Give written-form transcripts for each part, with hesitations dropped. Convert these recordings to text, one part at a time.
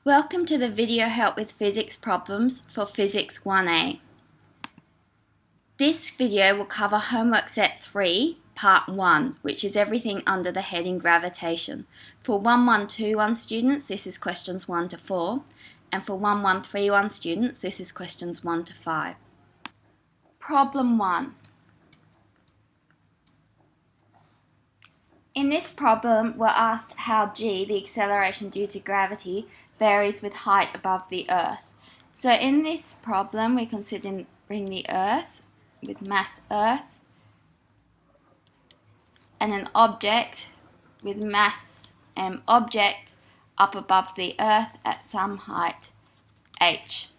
Welcome to the video help with physics problems for Physics 1A. This video will cover homework set 3, part 1, which is everything under the heading gravitation. For 1121 students, this is questions 1 to 4, and for 1131 students, this is questions 1 to 5. Problem 1. In this problem, we're asked how g, the acceleration due to gravity, varies with height above the Earth. So in this problem, we're considering the Earth with mass Earth and an object with mass object up above the Earth at some height h.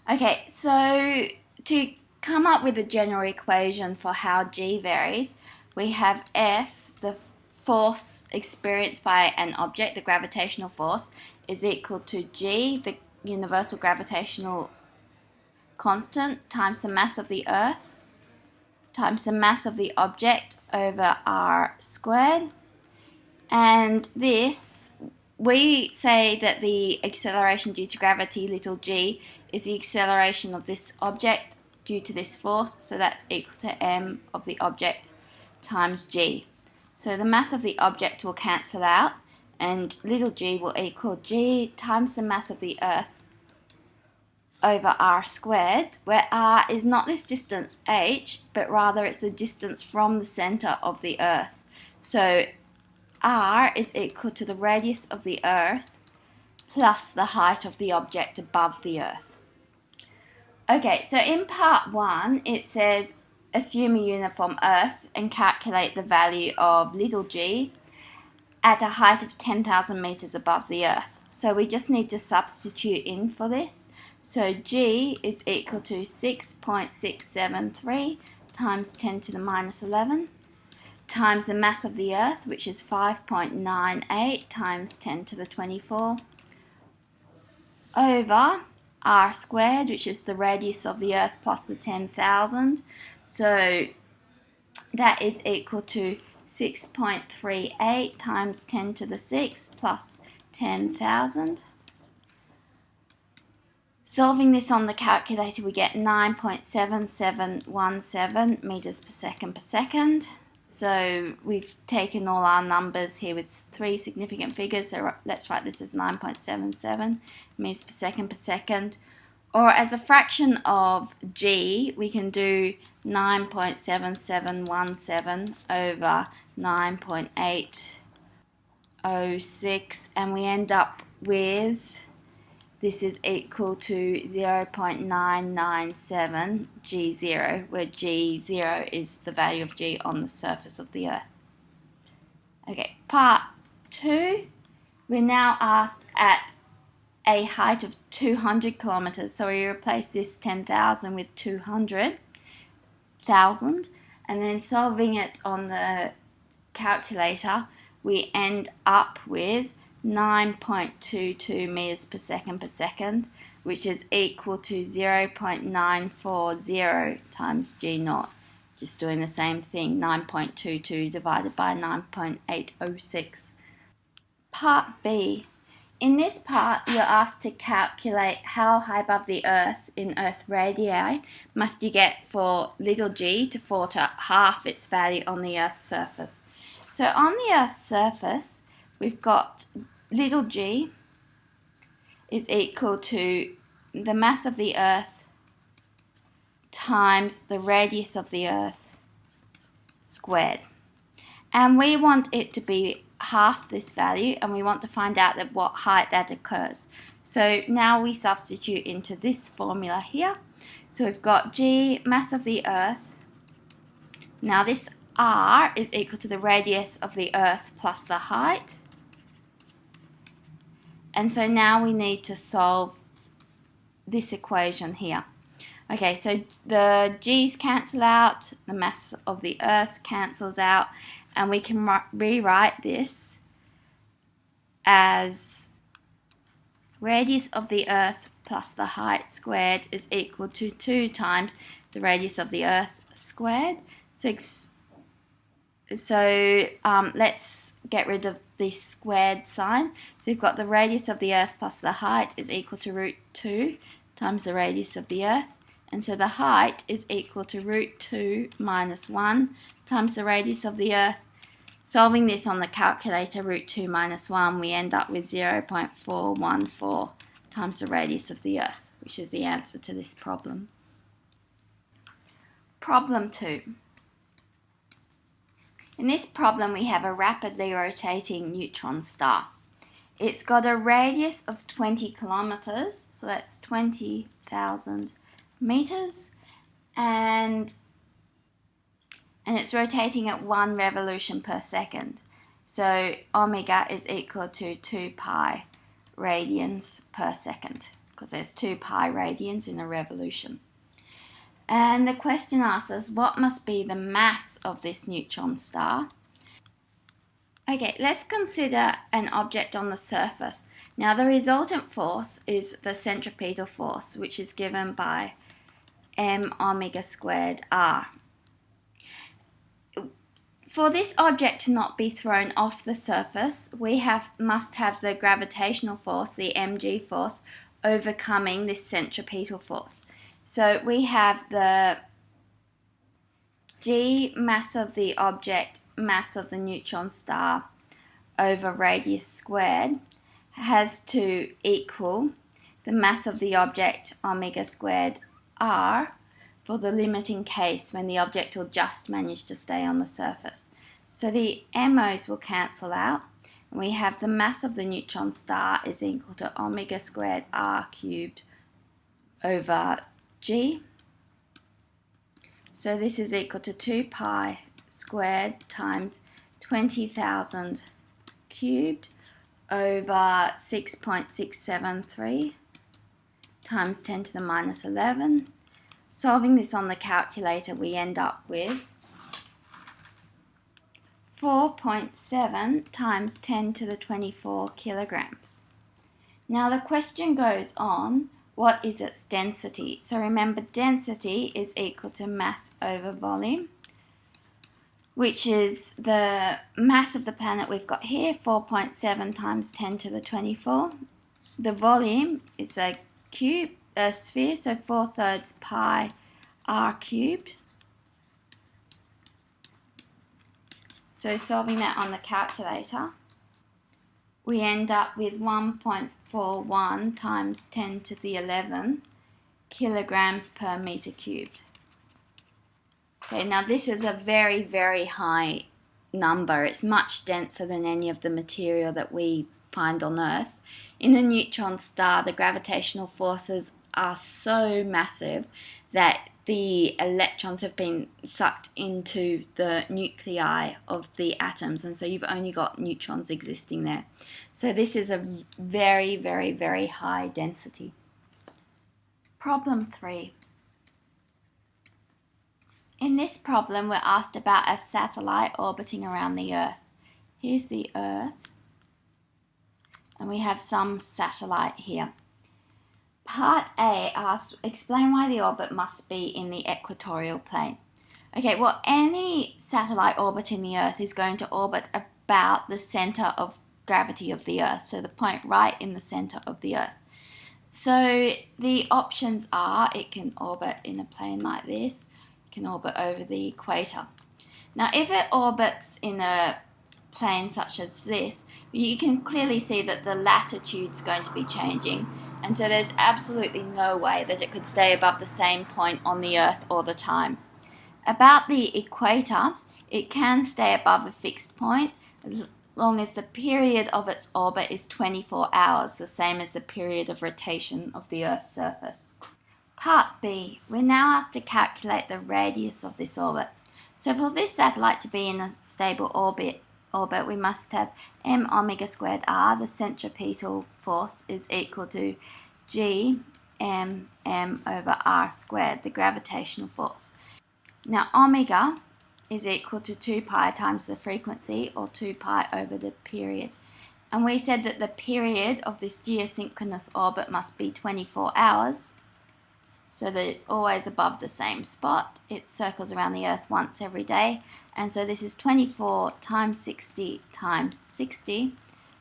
Okay, so to come up with a general equation for how g varies, we have F, the force experienced by an object, the gravitational force, is equal to g, the universal gravitational constant, times the mass of the Earth, times the mass of the object over r squared. And this, we say that the acceleration due to gravity, little g, is the acceleration of this object due to this force, so that's equal to m of the object times g. So the mass of the object will cancel out and little g will equal g times the mass of the Earth over r squared, where r is not this distance h, but rather it's the distance from the centre of the Earth. So r is equal to the radius of the Earth plus the height of the object above the Earth. Okay, so in part 1 it says assume a uniform Earth and calculate the value of little g at a height of 10,000 meters above the Earth. So we just need to substitute in for this. So g is equal to 6.673 times 10 to the minus 11 times the mass of the Earth, which is 5.98 times 10 to the 24, over r squared, which is the radius of the Earth plus the 10,000. So that is equal to 6.38 times 10 to the 6 plus 10,000. Solving this on the calculator, we get 9.7717 meters per second. So we've taken all our numbers here with 3 significant figures, so let's write this as 9.77 meters per second. Or as a fraction of g, we can do 9.7717 over 9.806, and we end up with, this is equal to 0.997 g0, where g0 is the value of g on the surface of the Earth. Okay, part 2, we're now asked at a height of 200 kilometers. So we replace this 10,000 with 200,000, and then solving it on the calculator, we end up with 9.22 meters per second, which is equal to 0.940 times g0. Just doing the same thing, 9.22 divided by 9.806. Part B. In this part, you're asked to calculate how high above the Earth in Earth radii must you get for little g to fall to half its value on the Earth's surface. So on the Earth's surface, we've got little g is equal to the mass of the Earth times the radius of the Earth squared. And we want it to be half this value, and we want to find out at what height that occurs. So now we substitute into this formula here. So we've got g, mass of the Earth. Now this r is equal to the radius of the Earth plus the height. And so now we need to solve this equation here. Okay, so the g's cancel out, the mass of the Earth cancels out, and we can rewrite this as radius of the Earth plus the height squared is equal to 2 times the radius of the Earth squared. So let's get rid of this squared sign. So we've got the radius of the Earth plus the height is equal to root 2 times the radius of the Earth. And so the height is equal to root 2 minus 1 times the radius of the Earth. Solving this on the calculator, root 2 minus 1, we end up with 0.414 times the radius of the Earth, which is the answer to this problem. Problem 2. In this problem, we have a rapidly rotating neutron star. It's got a radius of 20 kilometers, so that's 20,000 meters, and it's rotating at 1 revolution per second. So omega is equal to 2 pi radians per second, because there's 2 pi radians in a revolution. And the question asks us, what must be the mass of this neutron star? Okay, let's consider an object on the surface. Now the resultant force is the centripetal force, which is given by m omega squared r. For this object to not be thrown off the surface, we must have the gravitational force, the mg force, overcoming this centripetal force. So we have the g mass of the object, mass of the neutron star over radius squared has to equal the mass of the object omega squared r for the limiting case when the object will just manage to stay on the surface. So the MOs will cancel out, and we have the mass of the neutron star is equal to omega squared r cubed over g. So this is equal to 2 pi squared times 20,000 cubed over 6.673 times 10 to the minus 11. Solving this on the calculator, we end up with 4.7 times 10 to the 24 kilograms. Now the question goes on, what is its density? So remember, density is equal to mass over volume, which is the mass of the planet we've got here, 4.7 times 10 to the 24. The volume is a sphere, so 4/3 pi r cubed. So solving that on the calculator, we end up with 1.41 times 10 to the 11 kilograms per meter cubed. Okay, now this is a very, very high number. It's much denser than any of the material that we find on Earth. In the neutron star, the gravitational forces are so massive that the electrons have been sucked into the nuclei of the atoms, and so you've only got neutrons existing there. So this is a very, very, very high density. Problem 3. In this problem, we're asked about a satellite orbiting around the Earth. Here's the Earth, and we have some satellite here. Part A asks, explain why the orbit must be in the equatorial plane. Okay, well, any satellite orbiting the Earth is going to orbit about the center of gravity of the Earth, so the point right in the center of the Earth. So the options are, it can orbit in a plane like this, it can orbit over the equator. Now, if it orbits in a plane such as this, you can clearly see that the latitude's going to be changing, and so there's absolutely no way that it could stay above the same point on the Earth all the time. About the equator, it can stay above a fixed point as long as the period of its orbit is 24 hours, the same as the period of rotation of the Earth's surface. Part B, we're now asked to calculate the radius of this orbit. So for this satellite to be in a stable orbit, we must have m omega squared r, the centripetal force, is equal to g m over r squared, the gravitational force. Now omega is equal to 2 pi times the frequency, or 2 pi over the period. And we said that the period of this geosynchronous orbit must be 24 hours. so that it's always above the same spot. It circles around the Earth once every day, and so this is 24 times 60 times 60,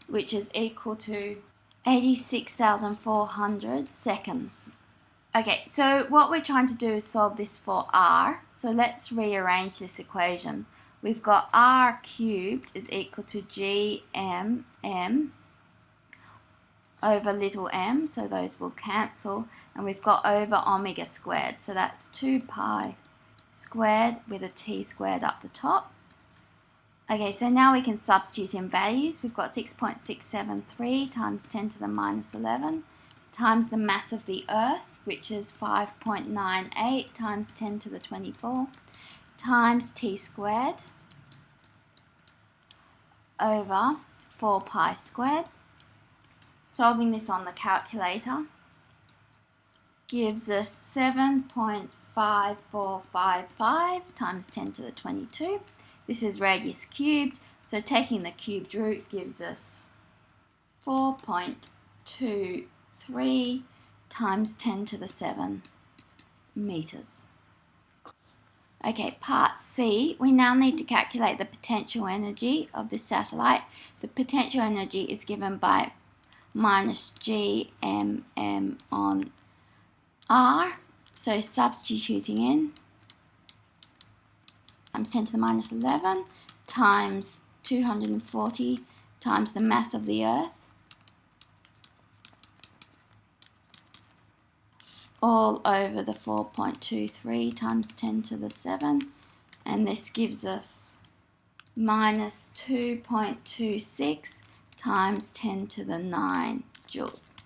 which is equal to 86,400 seconds. Okay, so what we're trying to do is solve this for r, so let's rearrange this equation. We've got r cubed is equal to gmm over little m, so those will cancel, and we've got over omega squared, so that's 2 pi squared with a t squared up the top. Okay, so now we can substitute in values. We've got 6.673 times 10 to the minus 11 times the mass of the Earth, which is 5.98 times 10 to the 24 times t squared over 4 pi squared. Solving this on the calculator gives us 7.5455 times 10 to the 22. This is radius cubed, so taking the cubed root gives us 4.23 times 10 to the 7 meters. Okay, part C, we now need to calculate the potential energy of this satellite. The potential energy is given by minus gmm on r, so substituting in times 10 to the minus 11 times 240 times the mass of the Earth, all over the 4.23 times 10 to the 7, and this gives us minus 2.26 times 10 to the 9 joules.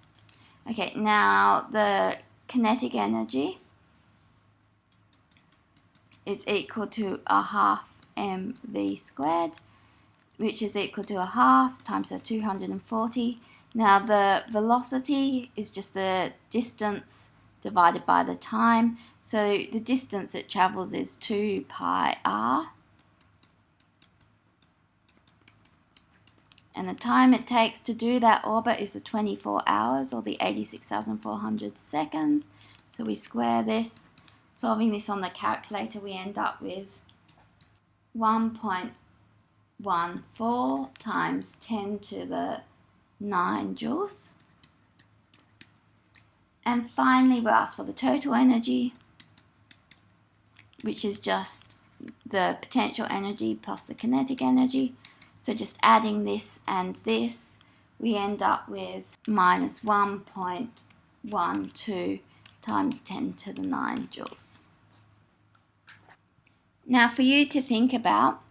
Okay, now the kinetic energy is equal to a half mv squared, which is equal to a half times the 240. Now the velocity is just the distance divided by the time, so the distance it travels is 2 pi r, and the time it takes to do that orbit is the 24 hours, or the 86,400 seconds. So we square this. Solving this on the calculator, we end up with 1.14 times 10 to the 9 joules. And finally, we'll ask for the total energy, which is just the potential energy plus the kinetic energy. So just adding this and this, we end up with minus 1.12 times 10 to the 9 joules. Now for you to think about,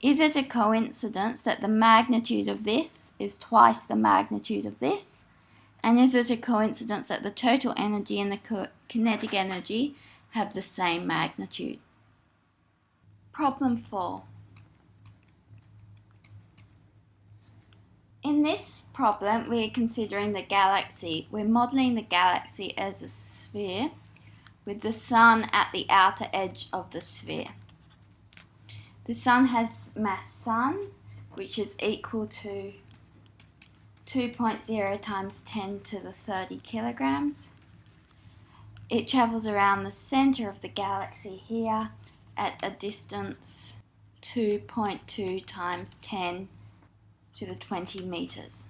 is it a coincidence that the magnitude of this is twice the magnitude of this? And is it a coincidence that the total energy and the kinetic energy have the same magnitude? Problem 4. In this problem, we're considering the galaxy. We're modelling the galaxy as a sphere with the Sun at the outer edge of the sphere. The Sun has mass Sun, which is equal to 2.0 times 10 to the 30 kilograms. It travels around the centre of the galaxy here at a distance 2.2 times 10 to the 20 meters.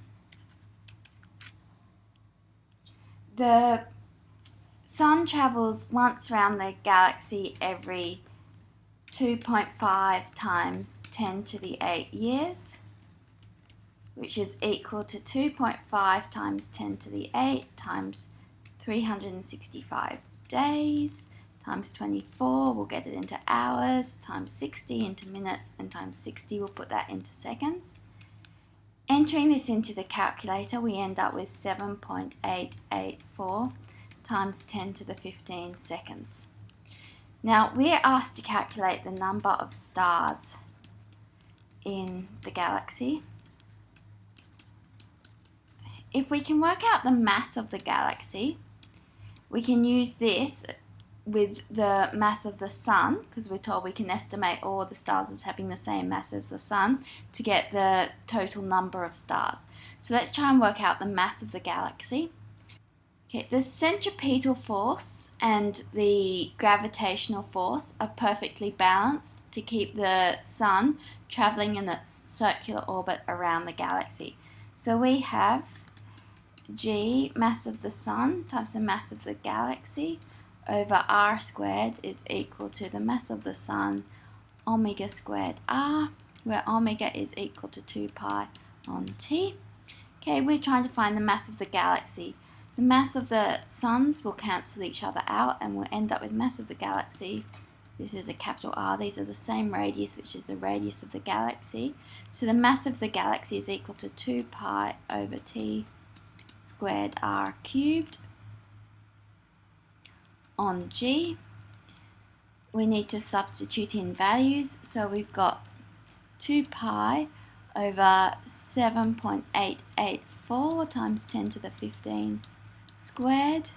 The Sun travels once around the galaxy every 2.5 times 10 to the 8 years, which is equal to 2.5 times 10 to the 8 times 365 days times 24, we'll get it into hours, times 60 into minutes, and times 60, we'll put that into seconds. Entering this into the calculator, we end up with 7.884 times 10 to the 15 seconds. Now, we're asked to calculate the number of stars in the galaxy. If we can work out the mass of the galaxy, we can use this with the mass of the Sun, because we're told we can estimate all the stars as having the same mass as the Sun to get the total number of stars. So let's try and work out the mass of the galaxy. Okay, the centripetal force and the gravitational force are perfectly balanced to keep the Sun travelling in its circular orbit around the galaxy. So we have G, mass of the Sun, times the mass of the galaxy, over R squared is equal to the mass of the Sun, omega squared R, where omega is equal to 2 pi on T. Okay, we're trying to find the mass of the galaxy. The mass of the suns will cancel each other out and we'll end up with mass of the galaxy. This is a capital R. These are the same radius, which is the radius of the galaxy. So the mass of the galaxy is equal to 2 pi over T squared R cubed on G. We need to substitute in values. So we've got 2 pi over 7.884 times 10 to the 15 squared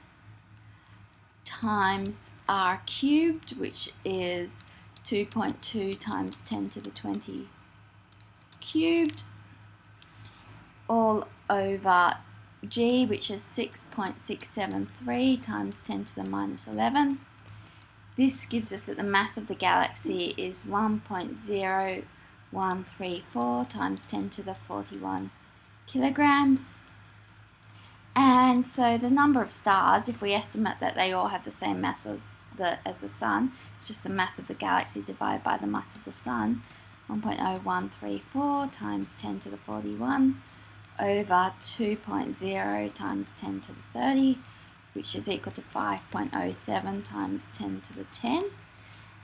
times R cubed, which is 2.2 times 10 to the 20 cubed, all over G, which is 6.673 times 10 to the minus 11. This gives us that the mass of the galaxy is 1.0134 times 10 to the 41 kilograms. And so the number of stars, if we estimate that they all have the same mass as the Sun, it's just the mass of the galaxy divided by the mass of the Sun, 1.0134 times 10 to the 41 over 2.0 times 10 to the 30, which is equal to 5.07 times 10 to the 10.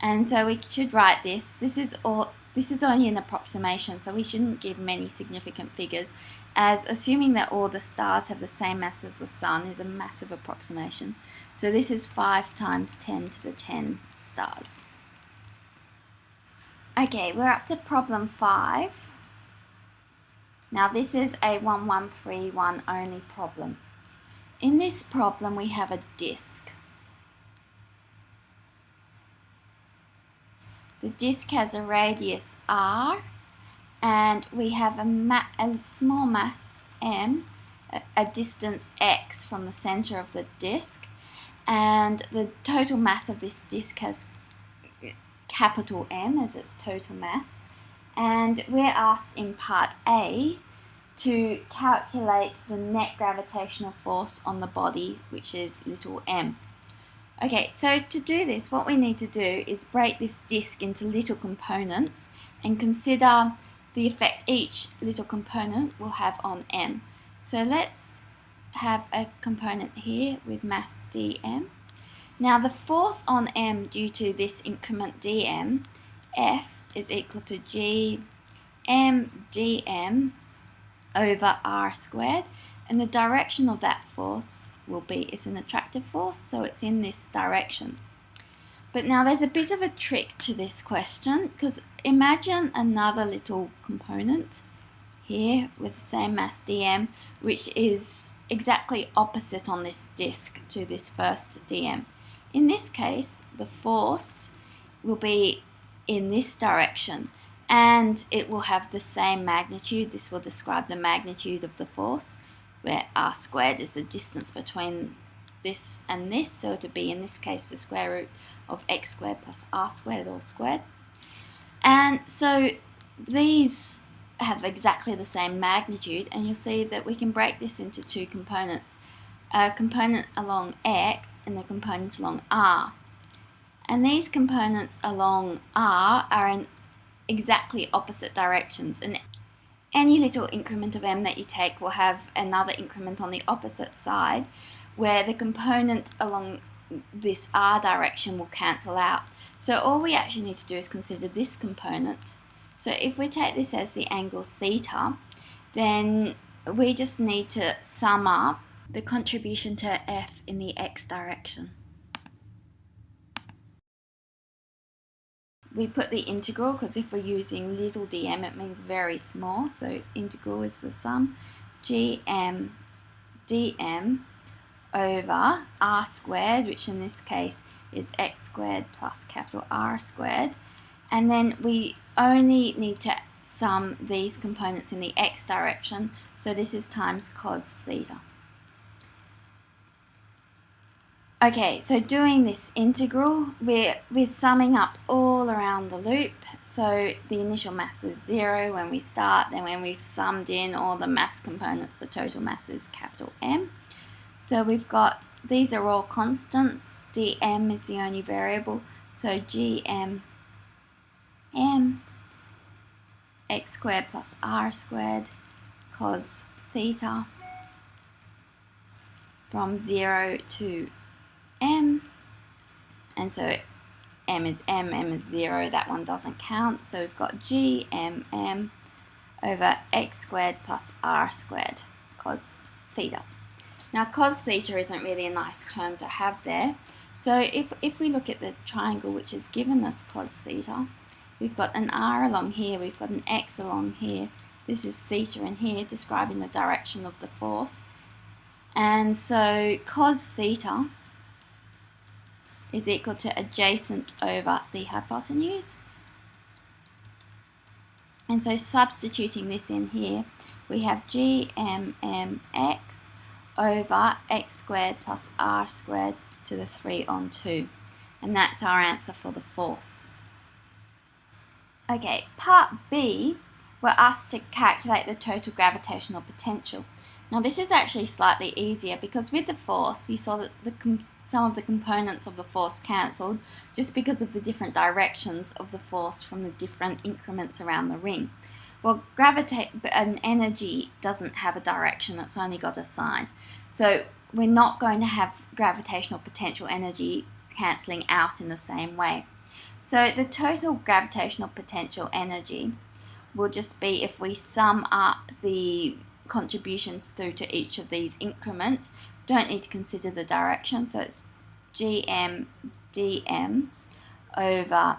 And so we should write this. This is only an approximation, so we shouldn't give many significant figures, as assuming that all the stars have the same mass as the Sun is a massive approximation. So this is 5 times 10 to the 10 stars. Okay, we're up to problem 5. Now this is a 1131 only problem. In this problem we have a disk. The disk has a radius r, and we have a small mass m, a distance x from the center of the disk, and the total mass of this disk has capital M as its total mass. And we're asked in part A to calculate the net gravitational force on the body, which is little m. Okay, so to do this, what we need to do is break this disk into little components and consider the effect each little component will have on m. So let's have a component here with mass dm. Now the force on m due to this increment dm, F is equal to g m dm over r squared, and the direction of that force will be, it's an attractive force, so it's in this direction. But now there's a bit of a trick to this question, because imagine another little component here with the same mass dm, which is exactly opposite on this disk to this first dm. In this case, the force will be in this direction, and it will have the same magnitude. This will describe the magnitude of the force, where r squared is the distance between this and this, so to be in this case the square root of x squared plus r squared all squared. And so these have exactly the same magnitude, and you'll see that we can break this into two components, a component along x and a component along r. And these components along r are in exactly opposite directions, and any little increment of m that you take will have another increment on the opposite side, where the component along this r direction will cancel out. So all we actually need to do is consider this component. So if we take this as the angle theta, then we just need to sum up the contribution to F in the x direction. We put the integral, because if we're using little dm it means very small, so integral is the sum gm dm over r squared, which in this case is x squared plus capital R squared, and then we only need to sum these components in the x direction, so this is times cos theta. Okay, so doing this integral, we're summing up all around the loop. So the initial mass is 0 when we start, then when we've summed in all the mass components, the total mass is capital M. So we've got, these are all constants, dm is the only variable, so gm m x squared plus r squared cos theta from 0 to m, and so m is 0, that one doesn't count, so we've got gmm over x squared plus r squared cos theta. Now cos theta isn't really a nice term to have there, so if we look at the triangle which has given us cos theta, we've got an r along here, we've got an x along here, this is theta in here describing the direction of the force, and so cos theta is equal to adjacent over the hypotenuse. And so substituting this in here, we have gmmx over x squared plus r squared to the 3 on 2. And that's our answer for the force. Okay, part B, we're asked to calculate the total gravitational potential. Now this is actually slightly easier because with the force you saw that some of the components of the force cancelled just because of the different directions of the force from the different increments around the ring. Well, an energy doesn't have a direction, it's only got a sign. So we're not going to have gravitational potential energy cancelling out in the same way. So the total gravitational potential energy will just be if we sum up the contribution through to each of these increments. Don't need to consider the direction, so it's gm dm over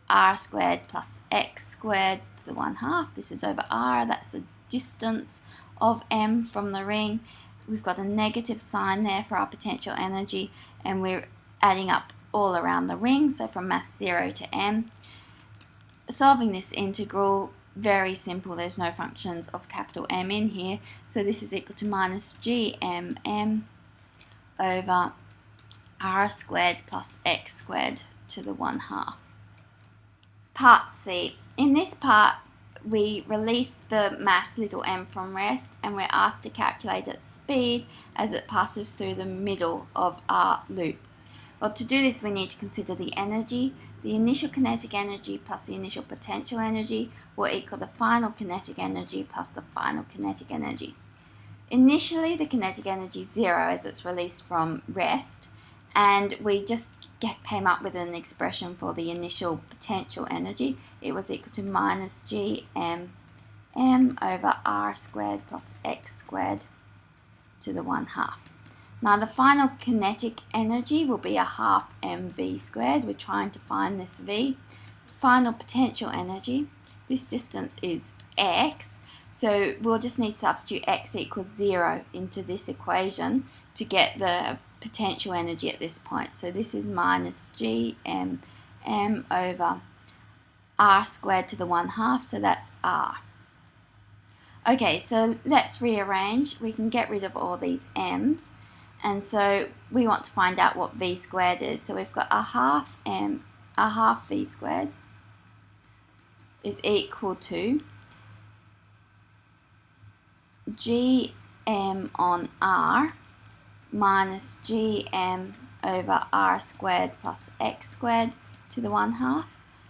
r squared plus x squared to the 1/2. This is over r, that's the distance of m from the ring. We've got a negative sign there for our potential energy, and we're adding up all around the ring, so from mass 0 to m. Solving this integral, very simple, there's no functions of capital M in here, so this is equal to minus gmm over r squared plus x squared to the 1/2. Part C. In this part, we release the mass little m from rest, and we're asked to calculate its speed as it passes through the middle of our loop. Well, to do this we need to consider the energy. The initial kinetic energy plus the initial potential energy will equal the final kinetic energy plus the final kinetic energy. Initially the kinetic energy is 0 as it's released from rest, and we just came up with an expression for the initial potential energy. It was equal to minus gm m over r squared plus x squared to the 1/2. Now the final kinetic energy will be a 1/2 mv squared. We're trying to find this v. Final potential energy, this distance is x, so we'll just need to substitute x equals 0 into this equation to get the potential energy at this point. So this is minus gm m over r squared to the 1/2, so that's r. Okay, so let's rearrange. We can get rid of all these m's. And so we want to find out what v squared is. So we've got a half v squared is equal to gm on r minus gm over r squared plus x squared to the 1/2.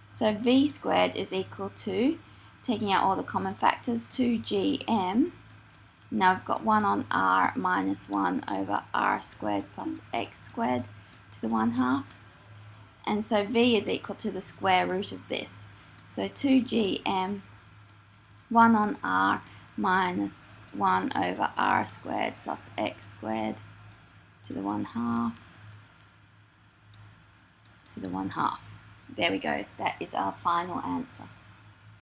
So v squared is equal to, taking out all the common factors, 2gm. Now we've got 1 on r minus 1 over r squared plus x squared to the 1/2. And so v is equal to the square root of this. So 2gm, 1 on r minus 1 over r squared plus x squared to the 1/2 to the 1/2. There we go. That is our final answer.